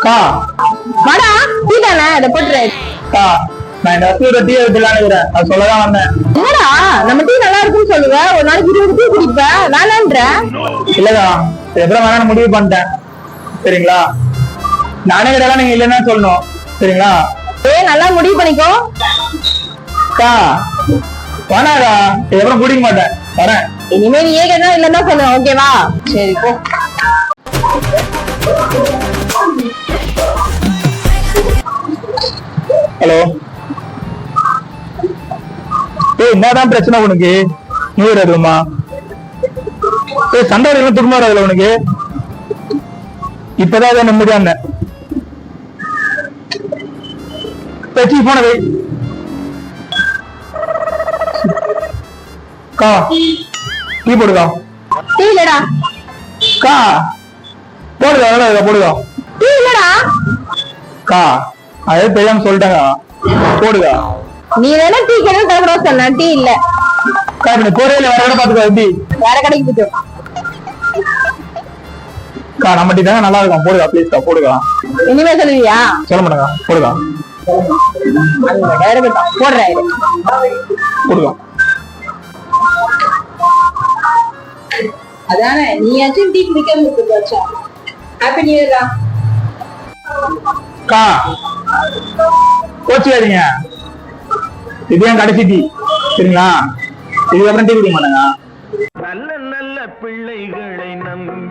கா வாடா டீ தானே இதை போட்டுரு. கா நான் இந்த வசதியோட டீ எடுத்துலான்னு இருக்கிறேன், அது சொல்லதான் வந்தேன். என்னடா நம்ம டீ நல்லா இருக்குன்னு சொல்லுவ, ஒரு நாளைக்கு 20 டீ குடிப்ப, வேணான்ற. இல்லக்கா எப்பறம் வேணாம் முடிவு பண்ணிட்டேன் சரிங்களா. நானே கிட்ட நீங்க இல்லைன்னா சொல்லணும் சரிங்களா. நல்லா முடிவு பண்ணிக்கோ. கா வேணாடா எப்பறம் குடிக்க மாட்டேன் வரேன். இனிமே நீ ஏன் இல்லன்னா சொல்லு ஓகேவா. சரி போ. ஹலோ என்னதான் பிரச்சனை உனக்கு? நியூ இயர் அதுமா சண்டை வரைக்கும் துருமா வராதுல உனக்கு? இப்பதான் நிம்மதியா இருந்தேன். போனது கா டீ போடுதா? டீ இல்லடா. கா போடுதா போடுதா? டீ இல்லடா. கா அதே தெரியாம சொல்லிட்டாங்க போடுதா. நீ வேணா டீ கடையில் தரக்கூட சொன்ன, டீ இல்ல. கா நீ போறே இல்ல வேற கடை பாத்துக்கோ. எப்படி வேற கடைக்கு போயிட்டு கா நம்ம டீ தானே நல்லா இருக்கும், போடுதா ப்ளீஸ் கா போடுதா. இனிமே சொல்லுவியா? சொல்ல மாட்டேங்க போடுதா போடுற போடுதா. அதானே நீயாச்சும் டீ குடிக்காம ஹாப்பி நியூ இயர். கா கோச்சுக்காதீங்க, இதுதான் கடைசி டீ சரிங்களா. இதுக்கப்புறம் டீ குடிக்க மாட்டாங்க. நல்ல நல்ல பிள்ளைகளை நம்பி